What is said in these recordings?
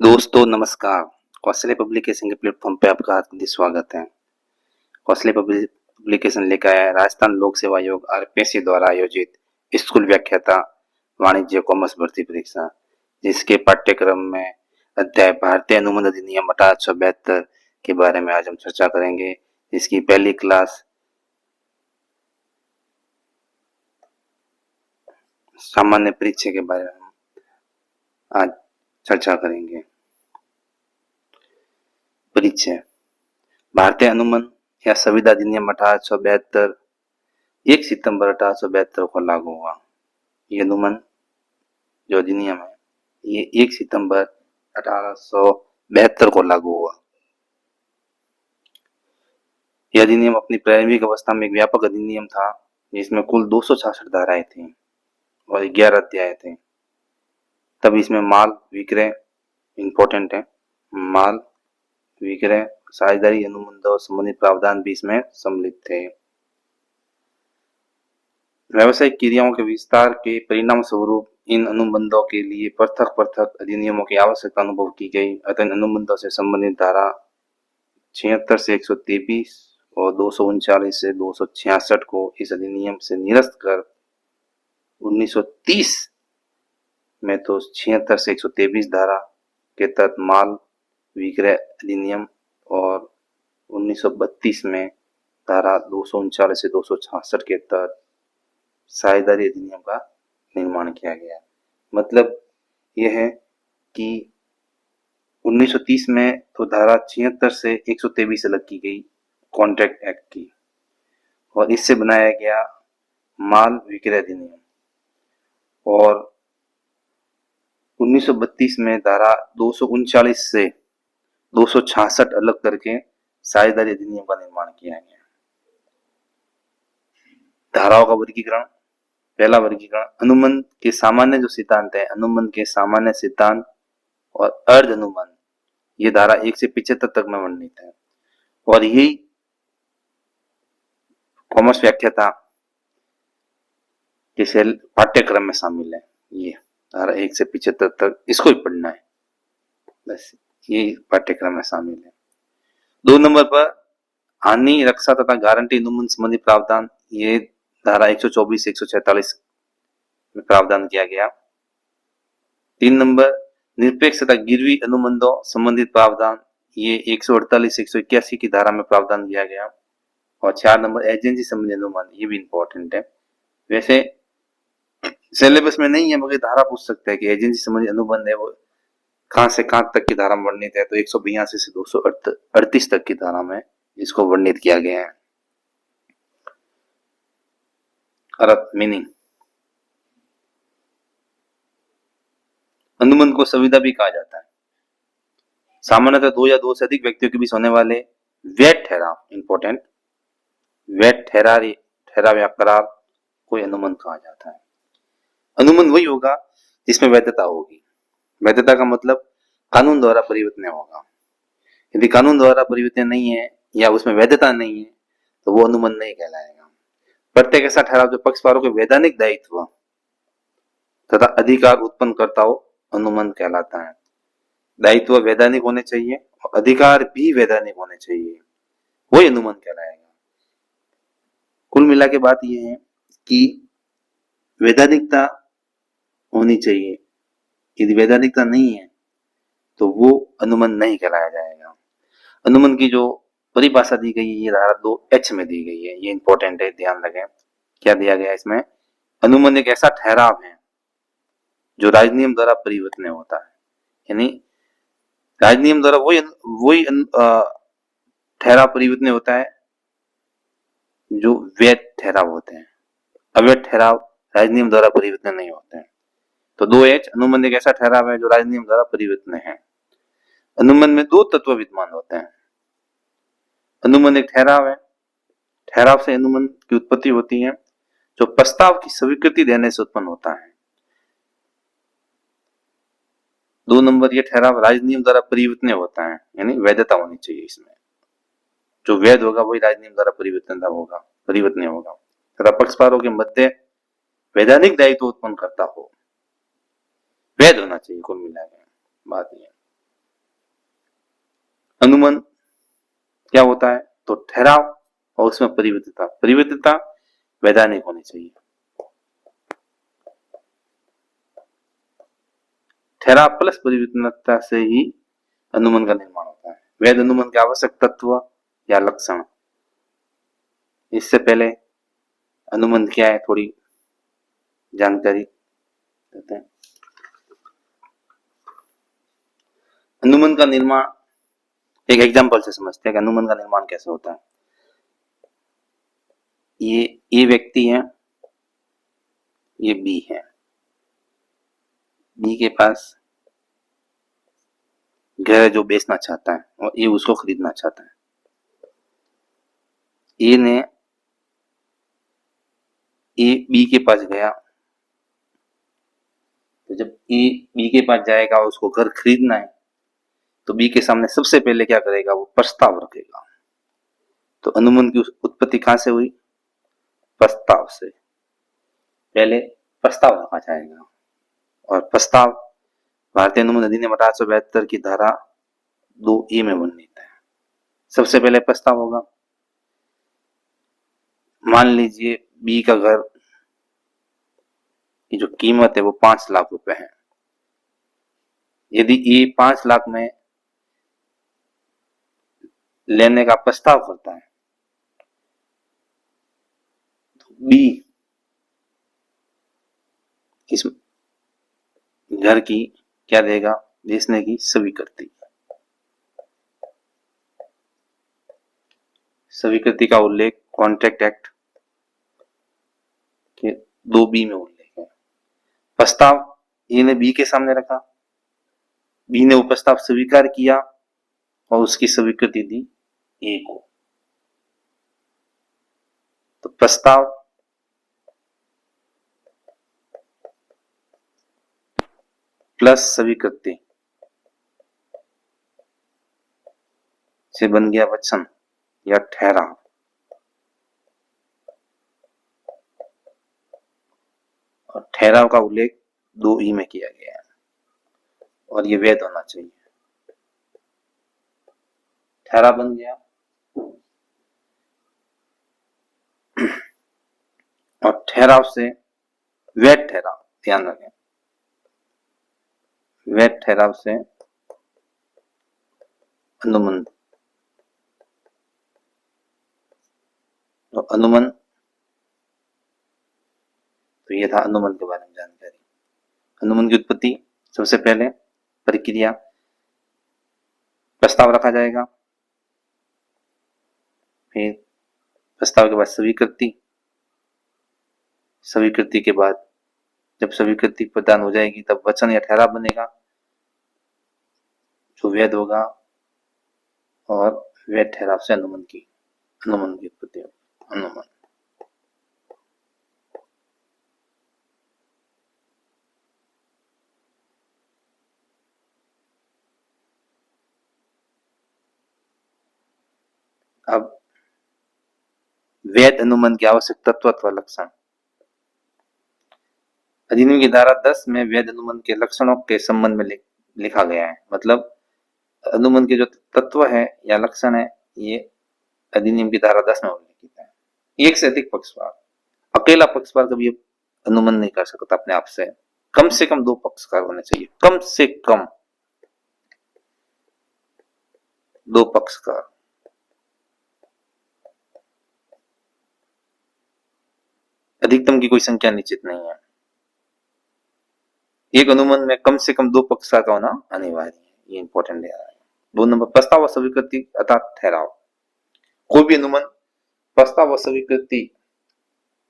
दोस्तों नमस्कार। कौशल्य पब्लिकेशन के प्लेटफॉर्म पे आपका हार्दिक स्वागत है। कौशल्य पब्लिकेशन लेकर आया है राजस्थान लोक सेवा आयोग आरपीएससी द्वारा आयोजित स्कूल व्याख्याता वाणिज्य कॉमर्स भर्ती परीक्षा, जिसके पाठ्यक्रम में अध्याय भारतीय अनुबंध अधिनियम 1872 के बारे में आज हम चर्चा करेंगे। इसकी पहली क्लास सामान्य परीक्षा के बारे में हम आज चर्चा करेंगे। परिचय। भारतीय अनुबंध या संविदा अधिनियम 1872 1 सितंबर 1872 को लागू हुआ। ये अनुबंध जो अधिनियम है ये 1 सितंबर 1872 को लागू हुआ। यह अधिनियम अपनी प्रारंभिक अवस्था में एक व्यापक अधिनियम था, जिसमें कुल 266 धाराएं थी और 11 अध्याय थे। तब इसमें माल विक्रय इंपॉर्टेंट है, माल विक्रय, साझेदारी अनुबंध और संबंधित प्रावधान भी इसमें सम्मिलित थे। व्यावसायिक क्रियाओं के विस्तार के परिणाम स्वरूप इन अनुबंधों के लिए पृथक पृथक अधिनियमों की आवश्यकता अनुभव की गई। अतः इन अनुबंधों से संबंधित धारा 76 से 123 और 239 से 266 को इस अधिनियम से निरस्त कर 1930 में तो 76 से 123 धारा के तहत माल विक्रय अधिनियम और 1932 में धारा 239 से 266 के तहत साझेदारी अधिनियम का निर्माण किया गया। मतलब यह है कि 1930 में तो धारा 76 से 123 अलग की गई कॉन्ट्रैक्ट एक्ट की, और इससे बनाया गया माल विक्रय अधिनियम, और 1932 में धारा 239 से 266 अलग करके साझेदारी अधिनियम का निर्माण किया गया। धाराओं का वर्गीकरण। पहला वर्गीकरण, अनुबंध के सामान्य जो सिद्धांत है, अनुबंध के सामान्य सिद्धांत और अर्ध अनुबंध, ये धारा 1 से 75 तक में वर्णित है, और यही कॉमर्स व्याख्याता के पाठ्यक्रम में शामिल है। ये धारा 1 से 75 तक इसको ही पढ़ना है, बस ये पाठ्यक्रम में शामिल है। 2 नंबर पर हानि, रक्षा तथा गारंटी अनुबंध संबंधी प्रावधान, ये धारा 124 से 146 में प्रावधान किया गया। 3 नंबर निरपेक्ष तथा गिरवी अनुबंधों संबंधित प्रावधान, ये 148 से 181 की धारा में प्रावधान किया गया। और 4 नंबर एजेंसी संबंधी अनुबंध, ये भी इंपॉर्टेंट है। वैसे सिलेबस में नहीं है मगर धारा पूछ सकते हैं कि एजेंसी संबंधी अनुबंध है वो कहां से कहां तक की धारा में वर्णित है, तो 182 से 238 तक की धारा में इसको वर्णित किया गया है। अर्थ मीनिंग। अनुबंध को संविदा भी कहा जाता है। सामान्यतः 2 या 2 से अधिक व्यक्तियों के बीच होने वाले वैध ठहराव, इंपॉर्टेंट, वैध ठहराव या करार कोई अनुबंध कहा जाता है। अनुबंध वही होगा जिसमें वैधता होगी। वैधता का मतलब कानून द्वारा परिवर्तनीय होगा। यदि कानून द्वारा परिवर्तनीय नहीं है या उसमें वैधता नहीं है तो वो अनुबंध नहीं कहलाएगा। प्रत्येक ऐसा ठहराव जो पक्षकारों के वैधानिक दायित्व तथा अधिकार उत्पन्न करता हो अनुबंध कहलाता है। दायित्व वैधानिक होने चाहिए और अधिकार भी वैधानिक होने चाहिए, वही अनुबंध कहलाएगा। कुल मिला के बात यह है कि वैधानिकता होनी चाहिए। यदि वैधानिकता नहीं है तो वो अनुबंध नहीं कहलाया जाएगा। अनुबंध की जो परिभाषा दी गई है ये धारा 2H में दी गई है, ये इंपॉर्टेंट है, ध्यान रखें। क्या दिया गया इसमें? अनुबंध एक ऐसा ठहराव है जो राजनियम द्वारा परिवर्तनीय होता है, यानी राजनियम द्वारा वही ठहराव परिवर्तनीय होता है जो वैध ठहराव होते हैं। अवैध ठहराव राजनियम द्वारा परिवर्तनीय नहीं होते हैं। तो 2H, अनुबंध एक ऐसा ठहराव है जो राजनियम द्वारा परिवर्तनीय है। अनुबंध में 2 तत्व विद्यमान होते हैं। अनुबंध एक ठहराव है, ठहराव से अनुबंध की उत्पत्ति होती है जो प्रस्ताव की स्वीकृति देने से उत्पन्न होता है। 2 नंबर, ये ठहराव राजनियम द्वारा परिवर्तनीय होता है, यानी वैधता होनी चाहिए इसमें। जो वैध होगा वही राजनियम द्वारा परिवर्तनीय होगा तथा पक्षकारों के मध्य वैधानिक दायित्व उत्पन्न करता हो, वैध होना चाहिए। कुल मिलाकर बात यह। अनुमान क्या होता है? तो ठहराव और उसमें परिवर्तिता। परिवर्तिता वैधानिक होनी चाहिए। ठहराव प्लस परिवर्तनता से ही अनुमान का निर्माण होता है। वैध अनुमान के आवश्यक तत्व या लक्षण। इससे पहले अनुमान क्या है थोड़ी जानकारी देते हैं। अनुमान का निर्माण एक एग्जांपल से समझते हैं कि अनुमान का निर्माण कैसे होता है। ये व्यक्ति है, ये बी है। बी के पास घर जो बेचना चाहता है और ये उसको खरीदना चाहता है। ए ने ए बी के पास गया, तो जब ए बी के पास जाएगा और उसको घर खरीदना है तो बी के सामने सबसे पहले क्या करेगा? वो प्रस्ताव रखेगा। तो अनुमान की उत्पत्ति कहां से हुई? प्रस्ताव से। पहले प्रस्ताव रखा जाएगा और प्रस्ताव भारतीय अनुमान अधिनियम 1872 की धारा 2A में वर्णित है। सबसे पहले प्रस्ताव होगा। मान लीजिए बी का घर की जो कीमत है वो 5 लाख रुपए है। यदि ए 5 लाख में लेने का प्रस्ताव करता है तो बी इस घर की क्या देगा? बेचने की स्वीकृति। स्वीकृति का उल्लेख कॉन्ट्रैक्ट एक्ट के 2B में उल्लेख है। प्रस्ताव ए ने बी के सामने रखा, बी ने वो प्रस्ताव स्वीकार किया और उसकी स्वीकृति दी ए को। तो प्रस्ताव प्लस स्वीकृति से बन गया वचन या ठहराव। और ठहराव का उल्लेख 2E में किया गया है और ये वैध होना चाहिए। ठहराव बन गया और ठहराव से वैध ठहराव, ध्यान रखें, वैध ठहराव से अनुमान। तो अनुमान, तो ये था अनुमान के बारे में जानकारी। अनुमान की उत्पत्ति, सबसे पहले प्रक्रिया, प्रस्ताव रखा जाएगा, फिर प्रस्ताव के बाद स्वीकृति, स्वीकृति के बाद जब स्वीकृति प्रदान हो जाएगी तब वचन या ठहराव बनेगा जो वैध होगा और वैध ठहराव से अनुमान की उत्पत्ति होगी। अनुमान अब वैध अनुमान की आवश्यक तत्व अथवा लक्षण। अधिनियम की धारा 10 में वैध अनुमान के लक्षणों के संबंध में लिखा गया है। मतलब अनुमान के जो तत्व है या लक्षण है ये अधिनियम की धारा 10 में उल्लिखित है। एक से अधिक पक्षकार, अकेला पक्षकार कभी अनुमान नहीं कर सकता अपने आप से कम 2 पक्षकार होने चाहिए। कम से कम 2 पक्षकार। अधिकतम की कोई संख्या निश्चित नहीं है। एक अनुमान में कम से कम 2 पक्षकार का होना अनिवार्य है, ये इंपॉर्टेंट है। 2 नंबर प्रस्ताव व स्वीकृति अर्थात ठहराव। कोई भी अनुमान प्रस्ताव व स्वीकृति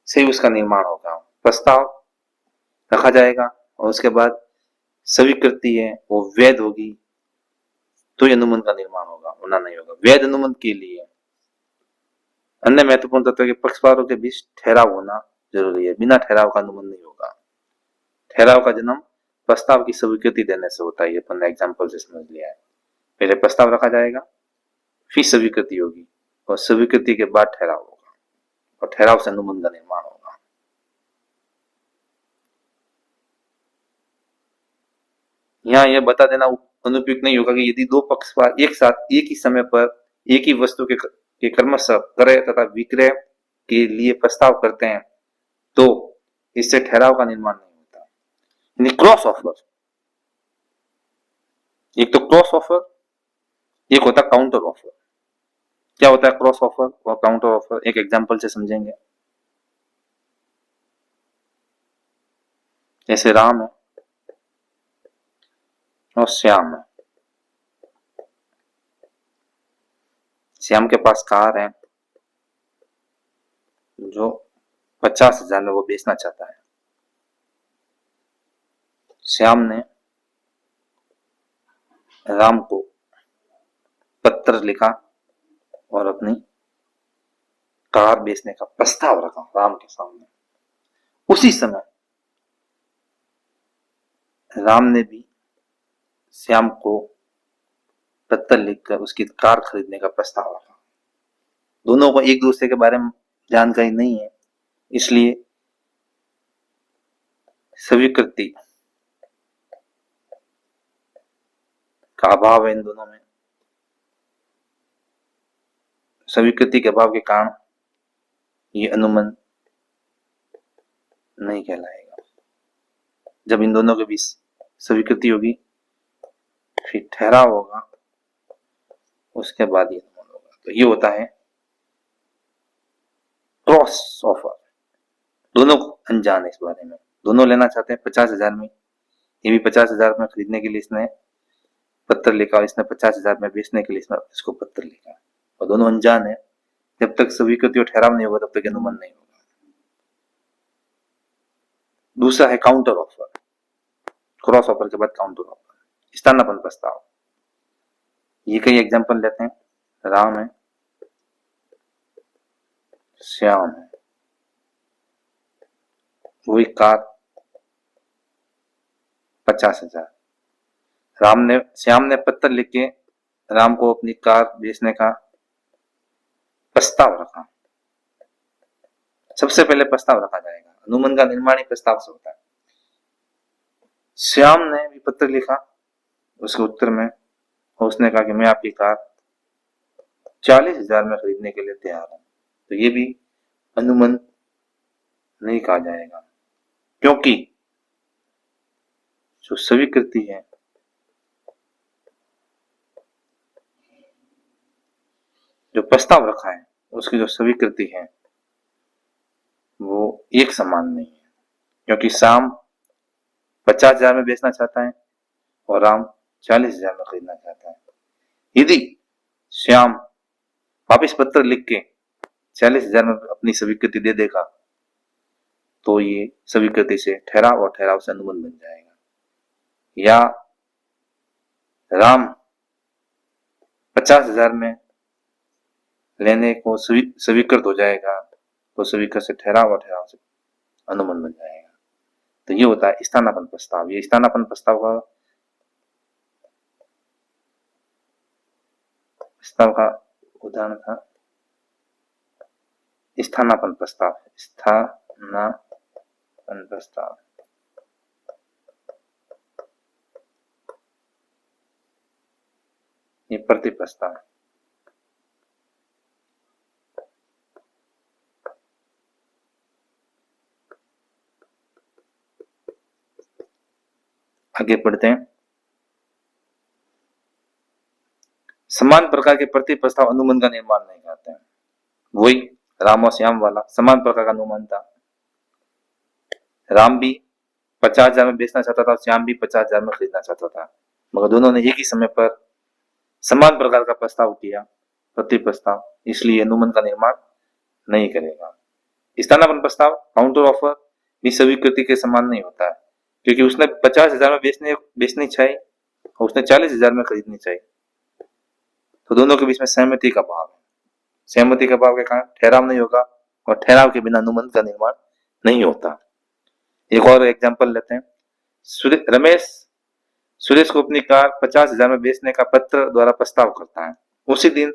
से उसका निर्माण होगा। प्रस्ताव रखा जाएगा और उसके बाद स्वीकृति है वो वैध होगी तो ये अनुमान का निर्माण होगा, वरना नहीं होगा। वैध अनुमान के लिए अन्य महत्वपूर्ण तत्व के पक्षकारों के बीच ठहराव होना जरूरी है। बिना ठहराव का अनुमान नहीं होगा। ठहराव का जन्म प्रस्ताव की स्वीकृति देने से होता है। अपन ने एग्जांपल से समझ लिया है। पहले प्रस्ताव रखा जाएगा, फिर स्वीकृति होगी और स्वीकृति के बाद ठहराव होगा और ठहराव से अनुमान का निर्माण होगा। यहाँ यह बता देना अनुपयुक्त नहीं होगा कि यदि दो पक्षकार एक साथ एक ही समय पर एक ही वस्तु के क्रमशः क्रय तथा विक्रय के लिए प्रस्ताव करते हैं तो इससे ठहराव का निर्माण नहीं होता। यानी क्रॉस ऑफर, एक तो क्रॉस ऑफर, एक होता है काउंटर ऑफर। क्या होता है क्रॉस ऑफर और काउंटर ऑफर, एक एग्जांपल से समझेंगे। जैसे राम है और श्याम है। श्याम के पास कार है जो 50,000 में वो बेचना चाहता है। श्याम ने राम को पत्र लिखा और अपनी कार बेचने का प्रस्ताव रखा राम के सामने। उसी समय राम ने भी श्याम को पत्र लिखकर उसकी कार खरीदने का प्रस्ताव रखा। दोनों को एक दूसरे के बारे में जानकारी नहीं है, इसलिए स्वीकृति का अभाव है इन दोनों में। स्वीकृति के अभाव के कारण ये अनुबंध नहीं कहलाएगा। जब इन दोनों के बीच स्वीकृति होगी फिर ठहराव होगा, उसके बाद ये अनुबंध होगा। तो ये होता है क्रॉस ऑफर। दोनों को अनजान है इस बारे में, दोनों लेना चाहते हैं 50,000 में, ये भी 50,000 में खरीदने के लिए इसने पत्र लिखा और इसने 50,000 में बेचने के लिए इसको पत्र लिखा, और दोनों अनजान है। जब तक स्वीकृति और ठहराव नहीं होगा तब तक अनुबंध नहीं होगा। दूसरा है काउंटर ऑफर। क्रॉस ऑफर के बाद काउंटर ऑफर, स्थानापन्न प्रस्ताव। ये कई एग्जांपल लेते हैं। राम है, श्याम है, वही कार 50,000। श्याम ने पत्र लिख के राम को अपनी कार बेचने का प्रस्ताव रखा। सबसे पहले प्रस्ताव रखा जाएगा, अनुबंध का निर्माण ही प्रस्ताव से होता है। श्याम ने भी पत्र लिखा, उसके उत्तर में उसने कहा कि मैं आपकी कार 40,000 में खरीदने के लिए तैयार हूं। तो ये भी अनुबंध नहीं कहा जाएगा, क्योंकि जो स्वीकृति है जो प्रस्ताव रखा है उसकी जो स्वीकृति है वो एक समान नहीं है, क्योंकि श्याम 50,000 में बेचना चाहता है और राम 40,000 में खरीदना चाहता है। यदि श्याम वापिस पत्र लिख के 40,000 में अपनी स्वीकृति दे देगा तो ये स्वीकृति से ठहराव और ठहराव से अनुबंध बन जाएगा। या राम 50,000 में लेने को स्वीकृत हो जाएगा तो स्वीकृत से ठहराव और ठहराव से अनुबंध बन जाएगा। तो ये होता है स्थानापन्न प्रस्ताव। ये स्थानापन्न प्रस्ताव का उदाहरण था स्थानापन्न प्रस्ताव। स्थानापन्न प्रस्ताव ये प्रति प्रस्ताव। आगे पढ़ते हैं। समान प्रकार के प्रति प्रस्ताव अनुबंध का निर्माण नहीं करते हैं। वही राम और श्याम वाला समान प्रकार का अनुबंध था। राम भी 50,000 में बेचना चाहता था, श्याम भी 50,000 में खरीदना चाहता था, मगर दोनों ने एक ही समय पर समान प्रकार का प्रस्ताव किया, प्रति प्रस्ताव, इसलिए अनुबंध का निर्माण नहीं करेगा। स्थानापन्न प्रस्ताव काउंटर ऑफर भी स्वीकृति के समान नहीं होता है, क्योंकि उसने 50,000 में बेचनी चाहिए और उसने 40,000 में खरीदनी चाहिए, तो दोनों के बीच में सहमति का भाव है। सहमति का भाव के कारण ठहराव नहीं होगा और ठहराव के बिना अनुबंध का निर्माण नहीं होता। एक और एग्जांपल लेते हैं। सुरेश को अपनी कार 50,000 में बेचने का पत्र द्वारा प्रस्ताव करता है। उसी दिन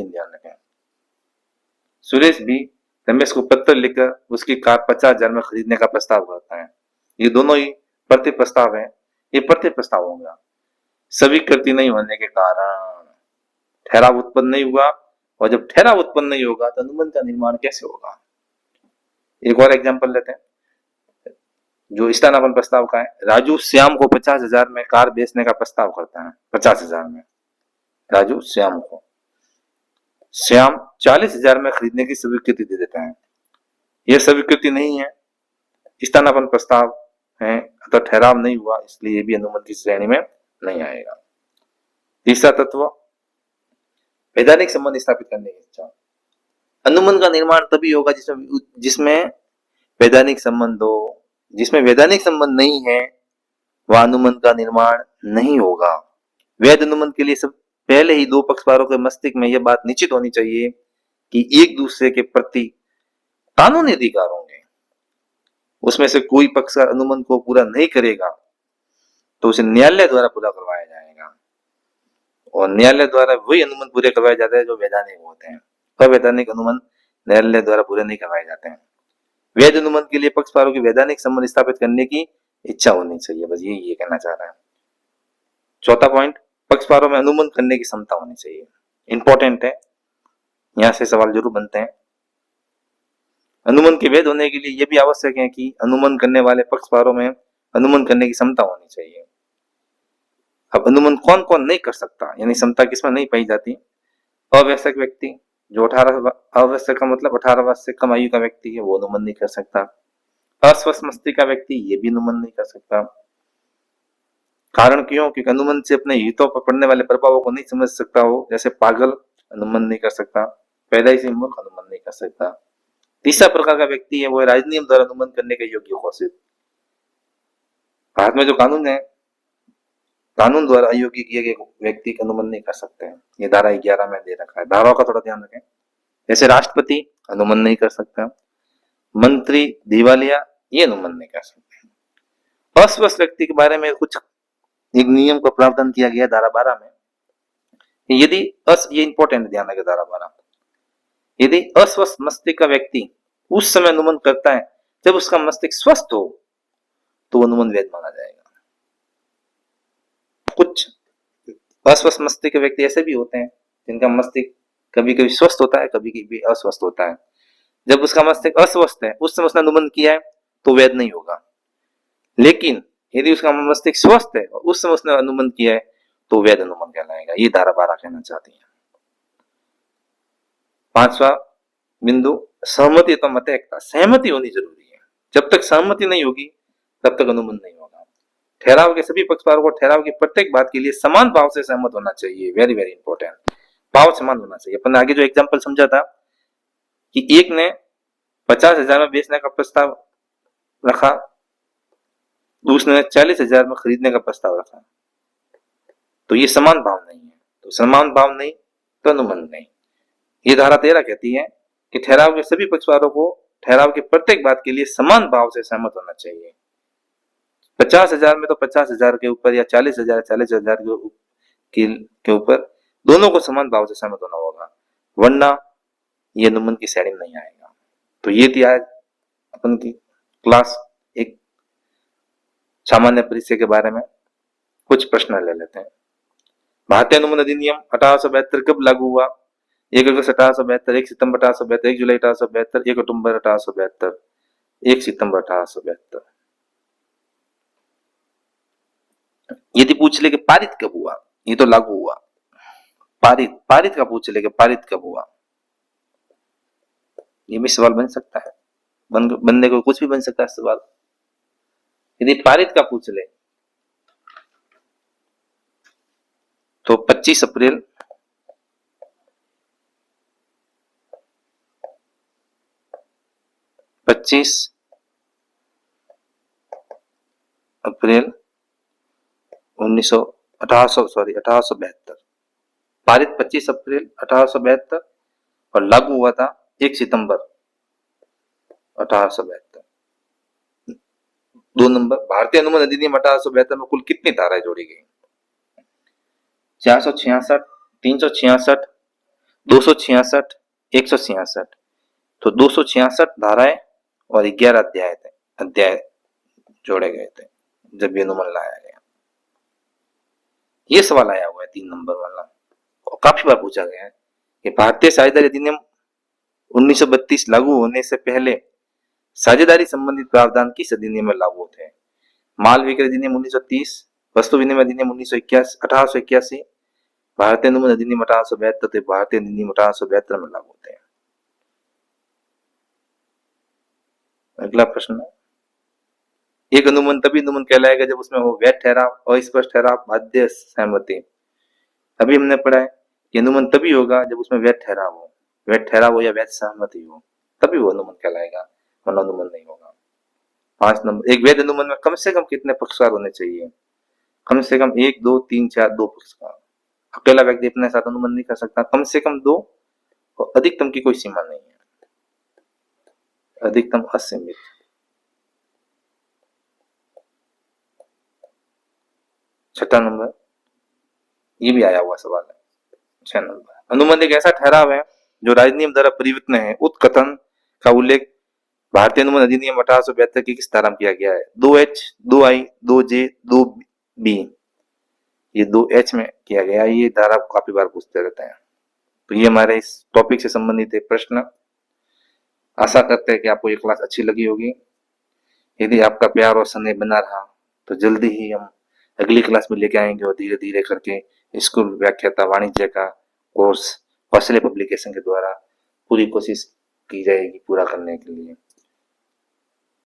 ध्यान रखें, सुरेश भी रमेश को पत्र लिखकर उसकी कार 50,000 में खरीदने का प्रस्ताव करता है। ये दोनों ही प्रति प्रस्ताव है, ये प्रति प्रस्ताव होगा। स्वीकृति नहीं होने के कारण ठहराव उत्पन्न नहीं हुआ, और जब ठहराव उत्पन्न नहीं होगा तो अनुबंध का निर्माण कैसे होगा। एक और एग्जांपल लेते हैं जो स्थानापन्न प्रस्ताव का है। राजू श्याम को 50,000 में कार बेचने का प्रस्ताव करता है। 50,000 में राजू श्याम को, श्याम 40,000 में खरीदने की स्वीकृति दे देता है। यह स्वीकृति नहीं है, स्थानापन्न प्रस्ताव है, अतः ठहराव नहीं हुआ, इसलिए ये भी अनुबंध की श्रेणी में नहीं आएगा। तीसरा तत्व, वैधानिक संबंध स्थापित करने की इच्छा। अनुबंध का निर्माण तभी होगा जिसमें वैधानिक संबंध हो। जिसमें वैधानिक संबंध नहीं है वह अनुबंध का निर्माण नहीं होगा। वैध अनुबंध के लिए सब पहले ही दो पक्षकारों के मस्तिष्क में यह बात निश्चित होनी चाहिए कि एक दूसरे के प्रति कानूनी अधिकार होंगे। उसमें से कोई पक्ष अनुबंध को पूरा नहीं करेगा तो उसे न्यायालय द्वारा पूरा करवाया जाएगा, और न्यायालय द्वारा वही अनुबंध पूरे करवाए जाते हैं जो वैधानिक होते हैं। अवैधानिक अनुबंध न्यायालय द्वारा पूरे नहीं करवाए जाते हैं। वैध अनुबंध के लिए पक्षकारों की वैधानिक संबंध स्थापित करने की इच्छा होनी चाहिए, बस ये कहना चाह रहा है। चौथा पॉइंट, पक्षकारों में अनुबंध करने की क्षमता होनी चाहिए। इंपॉर्टेंट है, यहां से सवाल जरूर बनते हैं। अनुबंध के वैध होने के लिए यह भी आवश्यक है कि अनुबंध करने वाले पक्षकारों में अनुबंध करने की क्षमता होनी चाहिए। अब अनुबंध कौन कौन नहीं कर सकता, यानी क्षमता किसमें नहीं पाई जाती। अवयस्क व्यक्ति, जो 18 अवयस्क का मतलब 18 वर्ष से कम आयु का व्यक्ति है, वो अनुबंध नहीं कर सकता। अस्वस्थ मस्तिष्क का व्यक्ति, ये भी अनुबंध नहीं कर सकता। कारण क्यों? क्योंकि अनुबंध से अपने हितों पर पड़ने वाले प्रभावों को नहीं समझ सकता हो, जैसे पागल अनुबंध नहीं कर सकता, पैदाइशी मूर्ख अनुबंध नहीं कर सकता। तीसरा प्रकार का व्यक्ति है वो राजनियम द्वारा अनुबंध करने के योग्य घोषित। भारत में जो कानून है, कानून द्वारा अयोग्य किए गए व्यक्ति का अनुबंध नहीं कर सकते हैं। ये धारा 11 में दे रखा है। धाराओं का थोड़ा ध्यान रखें। जैसे राष्ट्रपति अनुबंध नहीं कर सकता, मंत्री दिवालिया ये अनुबंध नहीं कर सकते। अस्वस्थ व्यक्ति के बारे में कुछ एक नियम का प्रावधान किया गया धारा 12 में। यदि ये इंपॉर्टेंट ध्यान रखें, धारा 12, यदि अस्वस्थ मस्तिष्क का व्यक्ति उस समय अनुबंध करता है जब उसका मस्तिष्क स्वस्थ हो तो अनुबंध वैध माना जाएगा। कुछ अस्वस्थ मस्तिष्क के व्यक्ति ऐसे भी होते हैं जिनका मस्तिष्क कभी कभी स्वस्थ होता है, कभी कभी अस्वस्थ होता है। जब उसका मस्तिष्क अस्वस्थ है उस समय उसने अनुबंध किया है तो वैध नहीं होगा, लेकिन यदि उसका मस्तिष्क स्वस्थ है और उस समय उसने अनुबंध किया है तो वैध अनुबंध कहलाएगा। ये धारा 12 कहना चाहती है। पांचवा बिंदु, सहमति तो मत एकता। सहमति होनी जरूरी है। जब तक सहमति नहीं होगी तब तक अनुबंध नहीं होगा। ठहराव के सभी पक्षकारों को ठहराव की प्रत्येक बात के लिए समान भाव से सहमत होना चाहिए। वेरी वेरी इंपॉर्टेंट, भाव समान होना चाहिए। अपन आगे जो एग्जांपल समझा था कि एक ने 50,000 में बेचने का प्रस्ताव रखा, दूसरे ने 40,000 में खरीदने का प्रस्ताव रखा, तो ये समान भाव नहीं है। तो समान भाव नहीं तो अनुबंध नहीं। ये धारा 13 कहती है कि ठहराव के सभी पक्षकारों को ठहराव की प्रत्येक बात के लिए समान भाव से सहमत होना चाहिए। 50,000 में तो 50,000 के ऊपर या 40,000 के ऊपर दोनों को समान भाव से सहमत होना होगा, वरना ये अनुबंध की श्रेणी में नहीं आएगा। तो ये थी आज अपन की क्लास एक सामान्य परिचय के बारे में। कुछ प्रश्न ले लेते हैं। भारतीय अनुबंध अधिनियम 1872 कब लागू हुआ? 1 अगस्त 1872, 1 सितंबर 1872, 1 जुलाई 1872, 1 अक्टूबर 1872, 1 सितंबर 1872। यदि पूछ ले कि पारित कब हुआ, ये तो लागू हुआ। पारित का पूछ ले कि पारित कब हुआ, ये भी सवाल बन सकता है। बनने को कुछ भी बन सकता है सवाल। यदि पारित का पूछ ले तो 25 अप्रैल 1872। पारित 25 अप्रैल 1872 और लागू हुआ था 1 सितंबर 1872। 2 नंबर, भारतीय अनुबंध अधिनियम 1872 में कुल कितनी धाराएं जोड़ी गई? 466, 366, 266, 166। तो 266 धाराएं और 11 अध्याय जोड़े गए थे जब ये अनुबंध लाया गया। ये सवाल आया हुआ है 3 नंबर वाला, और काफी बार पूछा गया है कि भारतीय साझेदारी अधिनियम 1932 लागू होने से पहले साझेदारी संबंधित प्रावधान किस अधिनियम में लागू थे? माल विक्रय अधिनियम 1930, वस्तु विनिमय अधिनियम 1881, भारतीय अनुबंध अधिनियम 1872, भारतीय अधिनियम 1872 में लागू थे। अगला प्रश्न, एक अनुबंध तभी अनुबंध कहलाएगा जब उसमें हो वैध ठहराव, अस्पष्ट ठहराव, बाध्य सहमति। अभी हमने पढ़ा है कि अनुबंध तभी होगा जब उसमें वैध ठहराव हो या वैध सहमति हो, तभी वो अनुबंध कहलाएगा, वरना अनुबंध नहीं होगा। 5 नंबर, एक वैध अनुबंध में कम से कम कितने पक्षकार होने चाहिए? कम से कम 1, 2, 3, 4, 2 पक्षकार। अकेला व्यक्ति अपने साथ अनुबंध नहीं कर सकता, कम से कम 2, और अधिकतम की कोई सीमा नहीं है, अधिकतम असीमित। 6 नंबर, ये भी आया हुआ सवाल है। 6 नंबर, अनुबंध एक ऐसा ठहराव है जो राजनियम द्वारा परिवर्तन है। उत कथन का उल्लेख भारतीय अनुबंध अधिनियम 1872 की किस धारा में किया गया है? 2H, 2I, 2J, 2B, ये 2H में किया गया। ये धारा काफी बार पूछते रहते हैं। तो ये हमारे इस टॉपिक से संबंधित है प्रश्न। आशा करते हैं कि आपको ये क्लास अच्छी लगी होगी। यदि आपका प्यार और स्नेह बना रहा तो जल्दी ही हम अगली क्लास में लेके आएंगे और धीरे धीरे करके स्कूल व्याख्याता वाणिज्य का कोर्स कौशल्य पब्लिकेशन के द्वारा पूरी कोशिश की जाएगी पूरा करने के लिए।